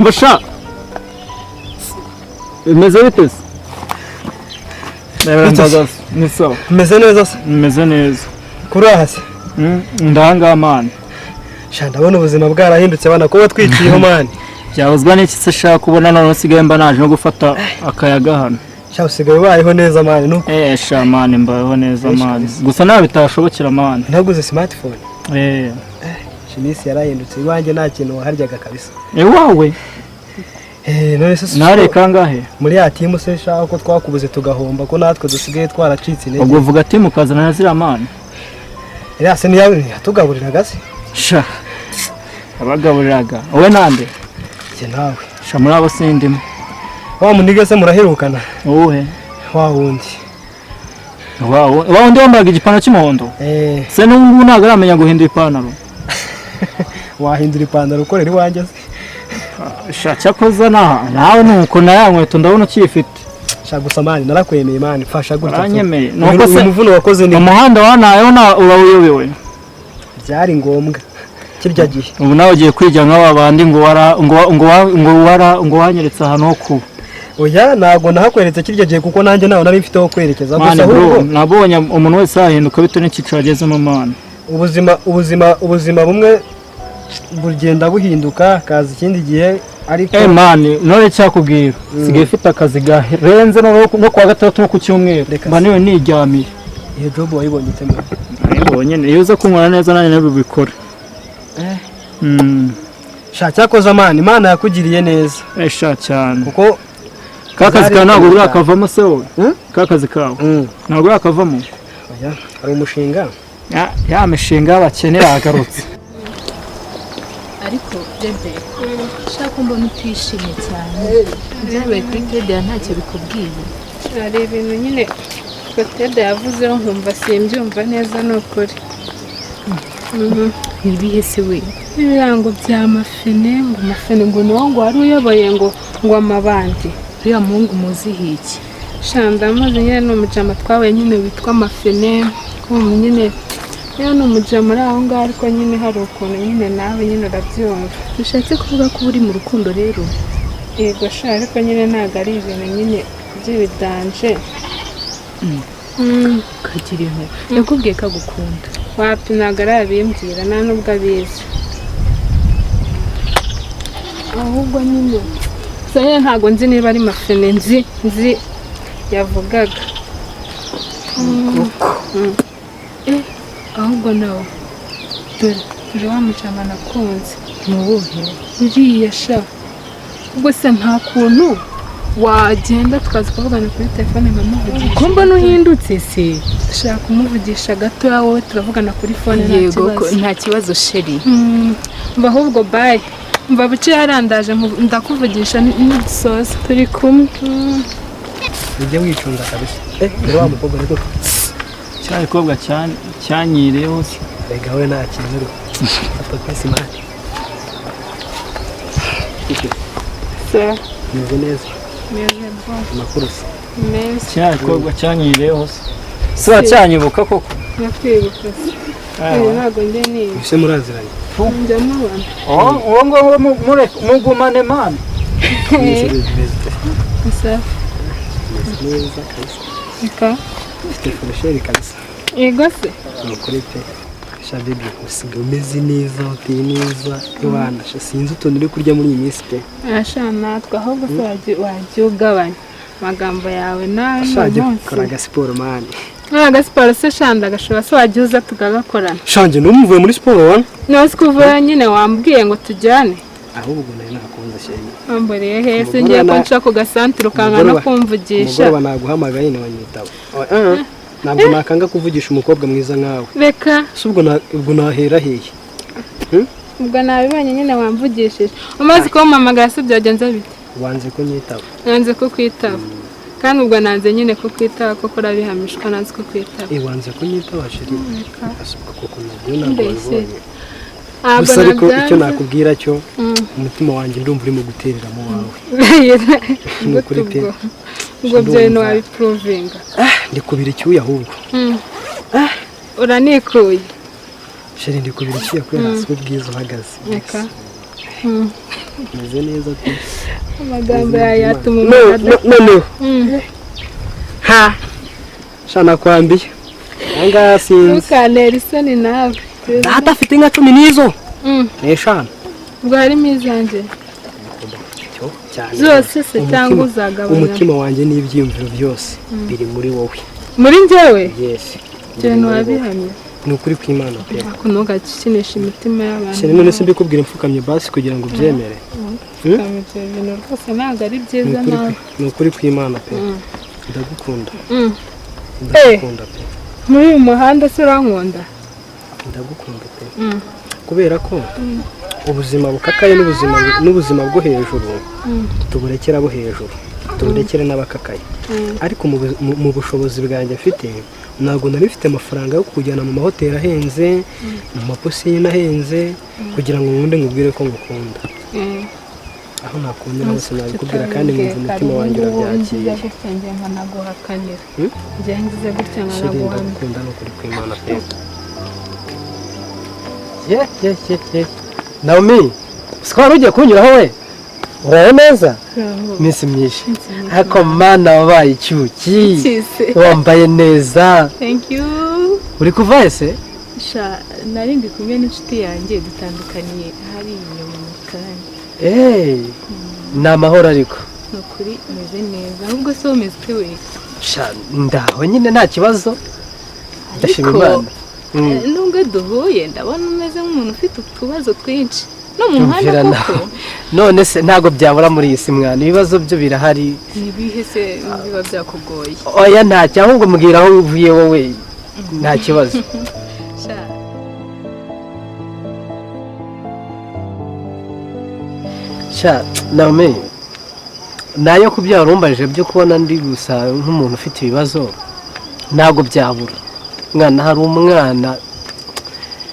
Mbasha. Meze bitese. Ndabona ni sawa. Meze neza se? Meze neza. Kurahase. Ndanga man. Sha ndabona ubuzima bwarahindutse bana ko watwiciyeho man. Byabuzwa n'iki se shaka kubona none sigaye mba naje no gufata akayaga hano. Sha usigaye bayeho neza man nuko. Sha man mbayeho neza man. Gusa nawe bitashobokera man. Naguze smartphone. Shinisi yarahindutse iwanjye nta kintu waharyaga kabisa. Wawe. None se nare kangahe muri ya timu se shaka ko twakubuze tugahomba ko natwe dusigaye twaracitse neza. Ubwo vuga timu kazana na zira man. Se ni yawe yatugaburiraga se? Sha. Abagaburiraga. Wowe nande? Je nawe. Sha muri abo sindimo. Wa munige se muraherukana? Wowe. Wa wundi. Wa wundi wambaga igipano cy'umuhondo? Se n'ubu ntago aramenya guhindura ipantaro. Wahindura ipantaro ukorera iwanjye se? Sha cyakoza nawe nuko na nkweto ndabona ukifite. Sha gusa mani narakwemeye mani mfasha gutya. Aranyemeye. Nuko se umuvuno wakoze ni umuhanda wanayo na urabuyobewe. Byari ngombwa. Kirya gihe. Ubu nawe ugiye kwijya nk'ababandi ngo wanyeretse ahantu ho kuba. Oya nago nahakweretse kirya gihe kuko nanjye nawe nari mfite ho kwerekeza gusa ahubwo nabonye umuntu wese ahinduka bito n'ikiciro agezemo mana. Ubuzima bumwe bugenda buhinduka kaza ikindi gihe ariko mani none cyakubwira sigaye ifite akazi garenze no kwa gatatu no ku cyumweru mba niwe niryamiye. Iyo job wayibonye itema? Nayibonye iyo uza kunkora neza nanjye nabibikora. Sha cyakoza mani Imana yakugiriye neza. Sha cyane kuko kakazi kawe ntabwo urakavamo se wowe. Kakazi kawe ntabwo urakavamo. Oya hari umushinga ya mishinga bakenera agarutse. Ariko bebe shaka mbona utishimye cyane. Byabaye kuri Tede ntacyo bikubwiye. Ari ibintu nyine Tede yavuzeho nkumva simbyumva neza n'ukuri. Ibihe se we? Ibirango bya mafene ngo niwo ngo wari uyoboye ngo amabandi. Uriya muhungu muziho iki? Shanda amaze nyine n'umujama twawe nyine witwa mafene. Nyine rero n'umujama aho ngaho ariko nyine hari ukuntu nyine nawe nyine urabyumva. Bishatse kuvuga ko uri mu rukundo rero? Yego sha ariko nyine ntabwo ari ibintu nyine by'ibidanje. Kagira impuhwe. Yakubwiye ko agukunda? Wapi ntabwo arabimbwira nta nubwo abizi. Ahubwo nyine saya ntabwo nzi niba ari mafene nzi yavugaga. Ahubwo nawe dore wa mucama nakunze. Mubuhe? Uriya sha. Ubwo se nta kuntu wagenda tukaza kuvugana kuri telefone nkamuvugisha. Ko mbona uhindutse se? Ndashaka kumuvugisha gato wowe turavugana kuri phone nta kibazo sheri. Mba ahubwo bye. Mba buce yarandaje ndakuvugisha n'isoza turi kumwe. Ujye wicunga kabisa. Ni wa mukobwa rero. Cyari kobwa cyanyireho se. Rega we nta kintu. Ato pesi mani. Se. Meze neza. Meze bon. Makuru se. Meze. Cyari kobwa cyanyireho se. Se cyanyibuka koko. Nakwibuka se. Ntabwo njye niba. Ese muraziranye? Njya mubona. Uwo ngo mugumane man. Isa. Neza kabisa. Ika. Telefone sheri kabisa. Yego se. Nukuri pe. Sha baby usiga umeze neza uteye neza. Iwana sha sinzi utuntu uri kurya muri iyi minsi pe. Asha natwe ahubwo se wajya ugabanya magambo yawe nawe n'umunsi. Kora siporo man. Siporo se shanda gashobora se wajya uza tugagakorana. Shanje n'umuvuye muri siporo wana? Nose kuva nyine wambwiye ngo tujyane. Ahubwo nari nakunze shenge. Ambore hese ngiye ko nshaka kugasantira ukangana kumvugisha. Ubwo naguhamagaye ne wanyitaba. Ntabwo nakanga kuvugisha umukobwa mwiza nkawe. Reka. Ubwo nahera hehe? Ubwo nabibanye nyine wamvugishije. Umaze ko mamagara se byagenze bite? Wanze ko nyitaba. Nanze ko kwitaba. Kandi ubwo nanze nyine ko kwitaba koko rabihamishwa nanze ko kwitaba. Wanze ko nyitaba shiri. Asuka koko nabyo nabonye. Gusa ariko icyo nakubwira cyo umutima wanjye ndumva uri mu guterera mu wawe. Nukuri pe. Ubwo byo no wabiprovinga. Ndi kubira icyuya ahubwo. Uranikuye. Sheri ndi kubira icyuya kubera ubwiza uhagaze. Reka. meze neza pe. amagambo yatuma umuntu noneho ha shana kwambiye anga sinzi ntukantera isoni nawe data afite inka 10 nizo n'eshanu ubwo harimo izanjye cyane zose se cyangwa uzagabanya umutima wanjye n'ibyiyumviro byose biri muri wowe muri njyewe yes cyane wabihamye ni ukuri kw'Imana pe ako ntugakinisha imitima y'abantu cyane none se mbikubwira mfukamiye basi kugira ngo ubyemere ibintu rwose ntabwo ari byiza nawe ni ukuri kw'Imana pe ndagukunda ndagukunda pe muri uyu muhanda se urankunda ndagukunda pe kubera ko ubuzima bukakaye n'ubuzima bwo hejuru tuburekera abo hejuru tuburekere n'abakakaye ariko mu bushobozi bwanjye mfite ntabwo nari mfite amafaranga yo kujyana mu mahoteli ahenze mu maposine ahenze kugira ngo nkunde nkubwire ko ngukunda aho nakundira hose nabikubwira kandi nkumva umutima wanjye urabyakiriye ndagukunda no kuri kw'Imana pe Naomi sikora ugiye kunyuraho we uraye neza minsi myinshi ariko mana wabaye icyuki wambaye neza Thank you. uri kuva ese Nari ndi kumwe n'inshuti yanjye dutandukaniye hari inyuma mu kanya. ni amahoro ariko Ni ukuri meze neza ahubwo se umeze ute we? ndaho nyine nta kibazo ndashima Imana Nubwo duhuye ndabona umeze nk'umuntu ufite utubazo twinshi no mu muhanda koko none se ntago byabura muri iyi si mwana ibibazo byo birahari nibihe se biba byakugoye oya ntacyo ahubwo mbwira aho uvuye wowe nta kibazo Naomi nayo kubyara urumbaje byo kubona ndi gusa nk'umuntu ufite ibibazo ntago byabura mwana hari umwana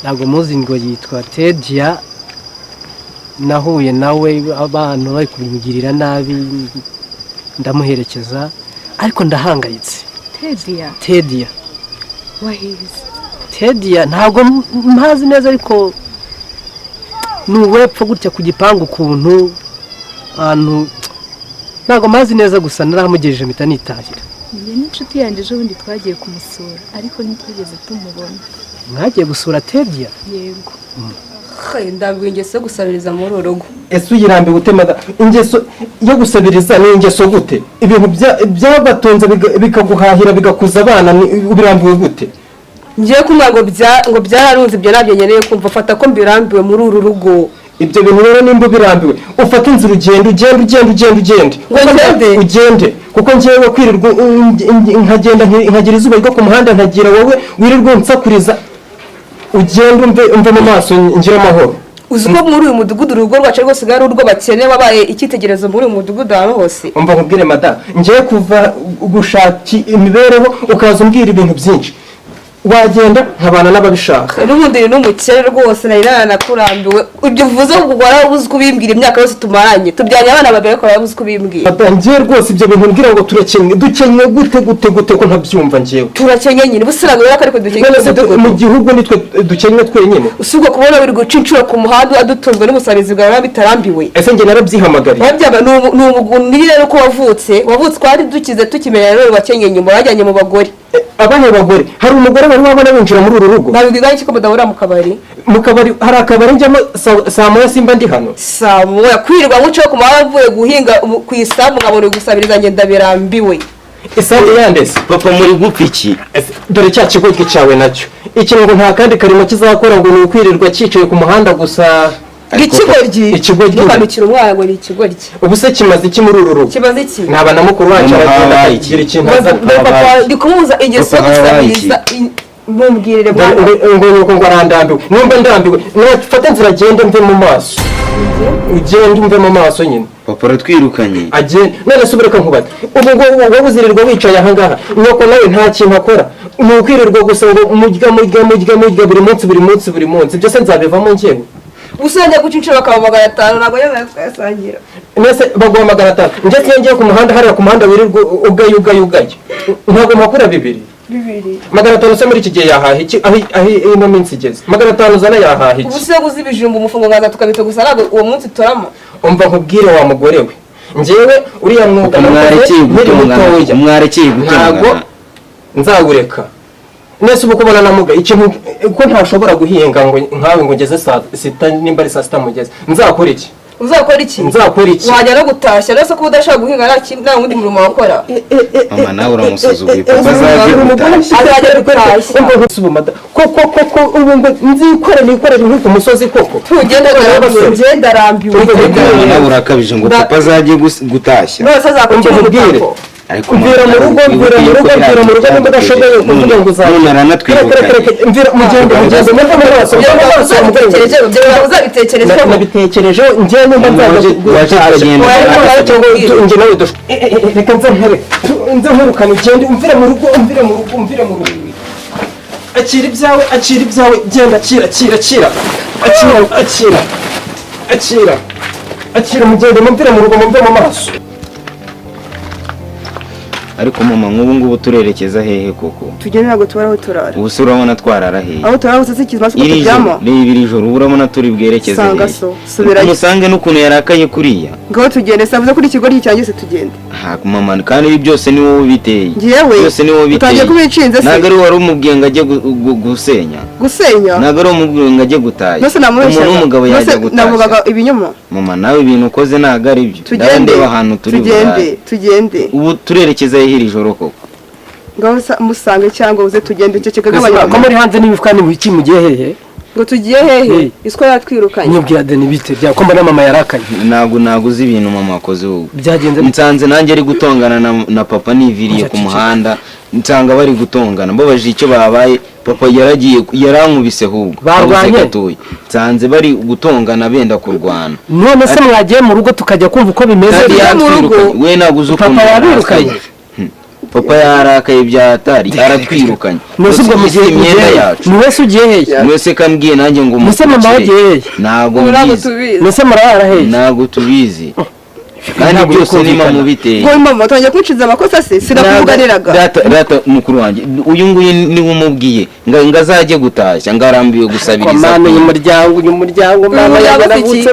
ntago muzi ngo yitwa Tedia nahuye nawe abantu bari kumugirira nabi ndamuherekeza ariko ndahangayitse Tedia wahize Tedia ntago mpazi neza ariko nuwepfo gutya ku gipangu ukuntu ahantu ntago mazi neza gusa naramugejeje mpita nitahira n'inshuti yanjye ejo bundi twagiye kumusura ariko ntitwigeze tumubona mwagiye gusura Tedia yego ndabwiye ingeso yo gusabiriza muri uru rugo ese uyirambiwe utemaga ingeso yo gusabiriza ni ingeso gute ibintu byabatonze bikaguhahira bigakuza abana ubirambiwe gute ngiye kumva ngo byararunze ibyo nabyo nyeneye kumva fata ko mbirambiwe muri uru rugo ibyo bintu rero nimba birambiwe ufata inzira ugende kuko ngiye kwirirwa nkagenda nkagira izuba ryo ku muhanda nkagira wowe wirirwa unsakuriza ugende umve mu maso ngira amahoro uzi ko muri uyu mudugudu urugo rwacu rwose ari urwo bakene babaye icyitegererezo muri uyu mudugudu ahantu hose umva nkubwire madamu ngiye kuva gushaka imibereho ukaza umbwira ibintu byinshi wagenda nkabana n'ababishaka n'ubundi ni n'umukene rwose nari naranakurambiwe ibyo uvuze ngo warabuze uko ubimbwira imyaka yose tumaranye tubyanye abana babiri ariko warabuze uko ubimbwira ngiye rwose ibyo bintu mbwira ngo dukenye gute ko ntabyumva ngewe turakenye nyine busiraga rero ariko dukenye mu gihugu nitwe dukenye twenyine usibwa kubona biri guca inshuro ku muhanda adutunzwe n'umusabizi bwawe bitarambiwe ese njye narabyihamagariye ni umugunire rero ko wavutse twari dukize tukimenya rero bakenye nyuma bajyanye mu bagore abana bagore hari umugore bari wabona winjira muri uru rugo nabibwiga iki ko badahura mu kabari hari akabari njyamo saa moya simba ndi hano saa moya kwirirwa nkuciye ku mahanga avuye guhinga ku isambu nkabona gusabiriza ngenda birambiwe isambu yandese papa muri gupfa iki dore cya kigo cyawe nacyo iki ngo nta kandi karimo kizakora ngo ni ukwirirwa cyicaye ku muhanda gusa ikigoryi ntukanukire umwana ngo ni ikigoryi ubu se kimaze iki muri uru rugo kimaze iki ntaba na mukuru wacu aragenda akagira ikintu ndi kumubuza ingeso yo gusabiriza mumbwirire ngo arandambiwe nimba ndambiwe nafata inzira agende mve mu maso ugende umve mu maso nyine papa aratwirukanye agende none se ubureka nkubaze ubu wowe uzirirwa wicaye aha ngaha nuko nawe nta kintu akora ni ukwirirwa gusa ngo murya buri munsi byose nzabivamo njyewe usanga guca inshuro bakaba 500 ntabwo yemeye kuyasangira nese baguha 500 njye ngiye ku muhanda hariya ku muhanda wirirwa ugaye ntabwo mpakura 2 500 se muri iki gihe yahaha iki aho ino minsi igeze 500 zana yahaha iki ubuse guza ibijumba umufungo ngaza tukabita gusa ntabwo uwo munsi turama umva nkubwire wa mugore we njyewe uriya mwuga mwarekeye ntabwo nzawureka nese ubu kubona namuga ikintu ko ntashobora guhinga ngo nkawe ngo ngeze saa sita nimba ari saa sita mugeze nzakora iki uzakora iki wajya no gutashya rero ko udashaka guhinga nta wundi murimo wakora mama nawe uramusuzuguye papa azajya gutashya koko ubu ngo nikorere nk'uko umusozi koko ugenda arambiwe nawe urakabije ngo papa azajye gutashya nose azakubwira ariko mvira mu rugo nimba udashoboye kuvuga ngo nabitekereje njyewe nimba reka nze nkurukane ugende umvire mu rugo akira ibyawe genda akira mugende mumvire mu rugo mumve mu maso. ariko mama nk'ubu ngubu turerekeza hehe koko tugende ntabwo tubara aho turara ubu se urabona twarara hehe aho turara gusa sikizwa ko turyama iri joro urabona turi bwerekeze hehe sanga so subirayo musange n'ukuntu yarakaye kuriya ngaho tugende savuze kuri ikigo cyangise tugende ha mama kandi ibi byose ni wowe biteye byose ni wowe biteye utangiye kubicinze se nagari wari umubwiye ngo ajye gusenya nagari umubwiye ngo ajye gutaya umuntu w'umugabo yajya gutaya navugaga ibinyoma mama nawe ibintu ukoze nagari ibyo ndeba ahantu turi tugende ubu turerekeza iri joro koko ngaho musange cyangwa uze tugende cyo kigabanya ko muri hanze n'imifuka ni wiki mugiye hehe ngo tugiye hehe iswa yatwirukanye nyubwira Deni bite bya ko mbona mama yarakanye ntago uzi ibintu mama akoze ubu byagenze nsanze nanjye ari gutongana na papa niviriye ku muhanda nsanga bari gutongana mbabaje icyo babaye papa yarankubise ahubwo barwanye nsanze bari gutongana benda kurwana none se mwagiye mu rugo tukajya kumva uko bimeze mu rugo we ntago uzi ukuntu papa yabirukanye papa yarakaye byatari aratwirukanye nose ubwo mugiye imyenda yacu ni wese ugiye hehe mwese kambwiye nanjye ngo muse mama wagiye hehe ntago tubizi nose murara hehe ntago tubizi kandi byose ni mama biteye ngo mama twanjye kwinciza amakosa se sinakuvuganiraga rata mukuru wanjye uyu nguyu ni umubwiye ngo azajye gutashya ngarambiwe gusabiriza umuryango mama yagarabutse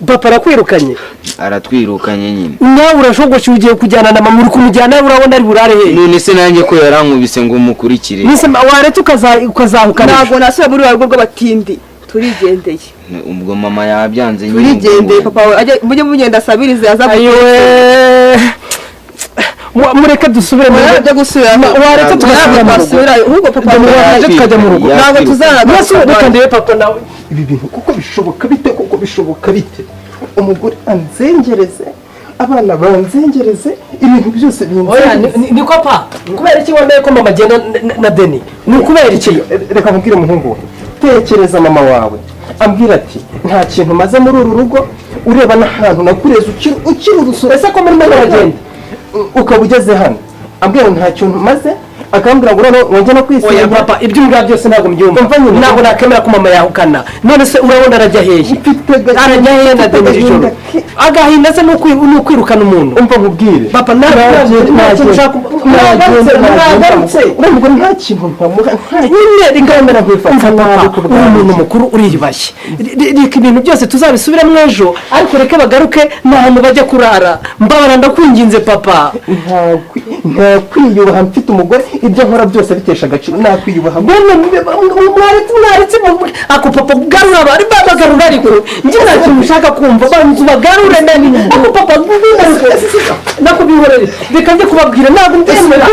papa arakwirukanye aratwirukanye nyine nawe urashogoshe ugiye kujyana na mama uri kumujyana urabona ari burare he none se nanjye ko yarankubise ngo mukurikire nise waretse ukazahukana ntabwo nasubira muri rugo rw'abatindi turigendeye ubwo mama yabyanze nyine turigendeye papa mujye mugenda asabirize mureke dusubire mu rugo gusubira waretse tugasubira ahubwo papa tukajya mu rugo ntabwo tuzaragana papa nawe ibi bintu kuko bishoboka bite umugore anzengereze abana banzengereze ibintu byose binzengereze niko pa kubera iki wambaye ko mama agenda na Deni ni ukubera iki reka nkubwire umuhungu tekereza mama wawe ambwira ati nta kintu maze muri uru rugo ureba n'ahantu nakureze ukiri urusura ese ko muri mama bagenda ukaba ugeze hano ambwira nta kintu maze akambwira ngo rero wongeye no kwisenya oya papa ibyo mbwa byose ntabwo mbyumva ntabwo nakemera ko mama yahukana none se urabona arajya hehe arajya hehe na Deni ijoro agahinda se n'ukwirukana umuntu umva nkubwire papa nagarutse urabona nta kintu ntamuha nyine rigamera kwifata papa umuntu mukuru uriyubashye reka ibintu byose tuzabisubiramo ejo ariko reke bagaruke n'ahantu bajya kurara mbabara ndakwinginze papa nta kwiyubaha mfite umugore ibyo nkora byose bitesha agaciro nakwiyubaha mwaretse ako papa garura bari bagarura ariko njye nta kintu ushaka kumva bantu bagarure nani ako papa nakubihorere reka njye kubabwira ntabwo ndemera